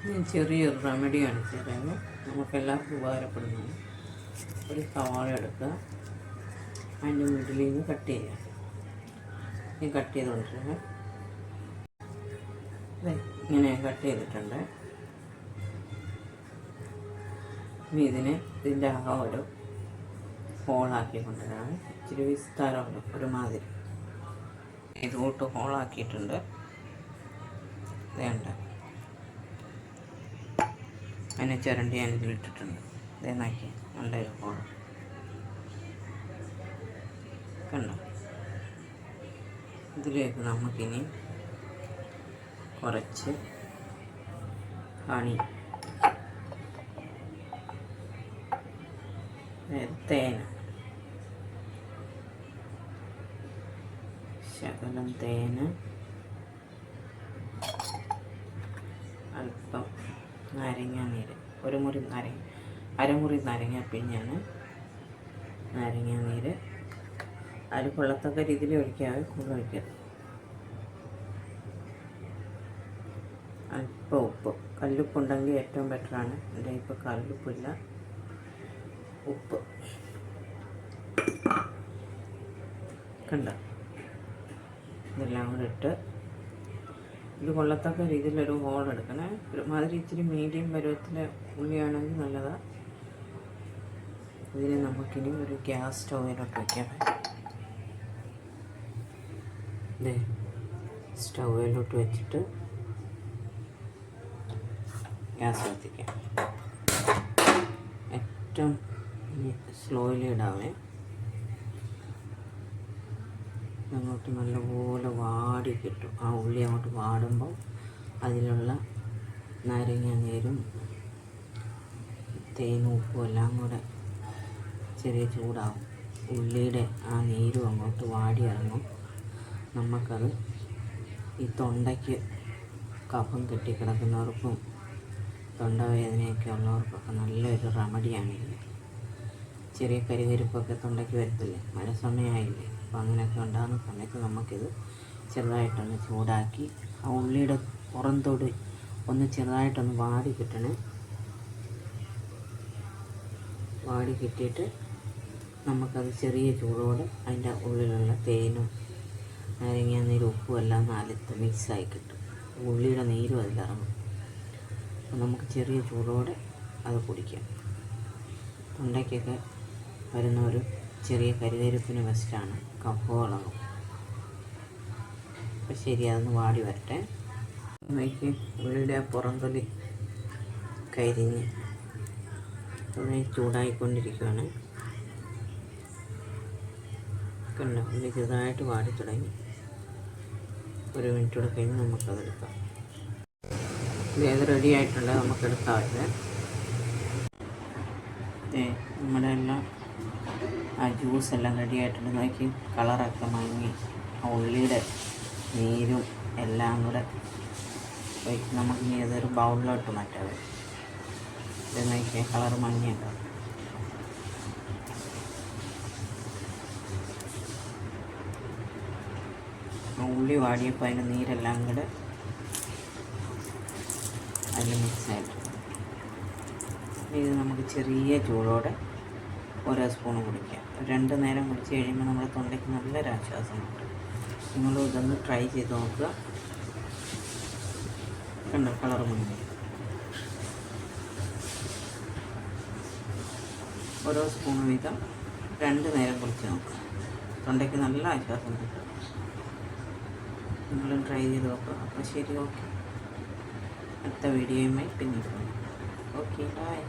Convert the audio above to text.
ഞാൻ ചെറിയൊരു റെമഡി കാണിച്ചു തരാമോ, നമുക്കെല്ലാവർക്കും ഉപകാരപ്പെടുന്നതാണ്. ഒരു സവാള എടുക്കുക, അതിൻ്റെ മിഡിലിൽ നിന്ന് കട്ട് ചെയ്യുക. ഈ കട്ട് ചെയ്തുകൊണ്ടിരുന്നത് ഇങ്ങനെ കട്ട് ചെയ്തിട്ടുണ്ട്. ഇനി ഇതിൻ്റെ ആ ഒരു ഹോളാക്കി കൊണ്ടുവരാണ്. ഇച്ചിരി വിസ്താരമുണ്ട് ഒരുമാതിരി. ഇതുകൂട്ട് ഹോളാക്കിയിട്ടുണ്ട്. വേണ്ട അതിനെ ചിരണ്ടി ഞാൻ ഇതിലിട്ടിട്ടുണ്ട്. ഇതേ നോക്കി നല്ലൊരു ഹോള് കണ്ടോ. ഇതിലേക്ക് നമുക്കിനി കുറച്ച് ഹണി, തേൻ, ശകലം തേന്, അല്പം നാരങ്ങാനീര്, ഒരു മുറി നാരങ്ങ, അരമുറി നാരങ്ങ പിഴിഞ്ഞാണ് നാരങ്ങാനീര്. അതിൽ കൊള്ളത്തക്ക രീതിയിൽ ഒഴിക്കാതെ കൂടുതൽ ഒഴിക്കരുത്. അല്പം ഉപ്പ്, കല്ലുപ്പുണ്ടെങ്കിൽ ഏറ്റവും ബെറ്ററാണ്. എൻ്റെ ഇപ്പോൾ കല്ലുപ്പില്ല, ഉപ്പ് കണ്ട. ഇതെല്ലാം കൂടെ ഇട്ട് ഇത് കൊള്ളത്തക്ക രീതിയിലൊരു ഹോൾ എടുക്കണേ. ഒരുമാതിരി ഇച്ചിരി മീഡിയം പരുവത്തിലെ ഉള്ളിയാണെങ്കിൽ നല്ലതാണ്. ഇതിന് നമുക്കിനി ഒരു ഗ്യാസ് സ്റ്റൗവിലോട്ട് വയ്ക്കാം. ഇതേ സ്റ്റൗവിലോട്ട് വെച്ചിട്ട് ഗ്യാസ് കത്തിക്കാം. ഏറ്റവും സ്ലോയിലി ഇടാവേ. അങ്ങോട്ട് നല്ലപോലെ വാടി കിട്ടും. ആ ഉള്ളി അങ്ങോട്ട് വാടുമ്പോൾ അതിലുള്ള നാരങ്ങാനീരും തേനും ഉപ്പും എല്ലാം കൂടെ ചെറിയ ചൂടാവും. ഉള്ളിയുടെ ആ നീരും അങ്ങോട്ട് വാടി ഇറങ്ങും. നമുക്കത് ഈ തൊണ്ടയ്ക്ക് കഫം കെട്ടിക്കിടക്കുന്നവർക്കും തൊണ്ടവേദനയൊക്കെ ഉള്ളവർക്കൊക്കെ നല്ലൊരു റെമഡിയാണിത്. ചെറിയ കരികരിപ്പൊക്കെ തൊണ്ടയ്ക്ക് വരത്തില്ലേ, മഴ സമയമായില്ലേ, അപ്പോൾ അങ്ങനെയൊക്കെ ഉണ്ടാകുന്ന സമയത്ത് നമുക്കിത് ചെറുതായിട്ടൊന്ന് ചൂടാക്കി ആ ഉള്ളിയുടെ പുറംതൊടി ഒന്ന് ചെറുതായിട്ടൊന്ന് വാടി കിട്ടണേ. വാടി കിട്ടിയിട്ട് നമുക്കത് ചെറിയ ചൂടോടെ അതിൻ്റെ ഉള്ളിലുള്ള തേനും നാരങ്ങാനീരും ഉപ്പും എല്ലാം നാലത്ത് മിക്സായി കിട്ടും. ഉള്ളിയുടെ നീരും അതിലിറങ്ങും. അപ്പോൾ നമുക്ക് ചെറിയ ചൂടോടെ അത് കുടിക്കാം. തൊണ്ടയ്ക്കൊക്കെ വരുന്ന ഒരു ചെറിയ കരികരിപ്പിന് ബെസ്റ്റാണ്. കഫളകും. അപ്പോൾ ശരി, അതൊന്ന് വാടി വരട്ടെ. നോക്കി ഉള്ളിയുടെ പുറംതൊലി കരിഞ്ഞ് ചൂടായിക്കൊണ്ടിരിക്കുകയാണ്. കണ്ടോ, ഉള്ളി ചെറുതായിട്ട് വാടി തുടങ്ങി. ഒരു മിനിറ്റ് കൂടെ കഴിഞ്ഞ് നമുക്കതെടുക്കാം. ഇത് റെഡി ആയിട്ടുണ്ട്, നമുക്കെടുക്കാവില്ല. നമ്മുടെ എല്ലാം ആ ജ്യൂസ് എല്ലാം റെഡി ആയിട്ടുണ്ട്. നോക്കി കളറൊക്കെ മങ്ങി ആ ഉള്ളിയുടെ നീരും എല്ലാം കൂടെ നമുക്ക് ഇനി ഏതൊരു ബൗളിലോട്ട് മാറ്റാതെ. ഇത് നോക്കിയാൽ കളർ മങ്ങിയുണ്ടാവും. ഉള്ളി വാടിയപ്പോൾ അതിൻ്റെ നീരെല്ലാം കൂടെ അതിൽ മിക്സായിട്ട് ഇത് നമുക്ക് ചെറിയ ചൂടോടെ ഓരോ സ്പൂണ് കുടിക്കാം. 2 നേരം കുടിച്ച് കഴിയുമ്പോൾ നമ്മുടെ തൊണ്ടയ്ക്ക് നല്ലൊരാശ്വാസം കിട്ടും. നിങ്ങളും ഇതൊന്ന് ട്രൈ ചെയ്ത് നോക്കുക. കണ്ടോ കളർ മങ്ങി. ഓരോ സ്പൂൺ വീതം 2 നേരം കുടിച്ച് നോക്കുക. തൊണ്ടയ്ക്ക് നല്ല ആശ്വാസം കിട്ടും. നിങ്ങളും ട്രൈ ചെയ്ത് നോക്കുക. അപ്പോൾ ശരി, ഓക്കെ. അടുത്ത വീഡിയോയുമായി പിന്നീട്. Okay, by.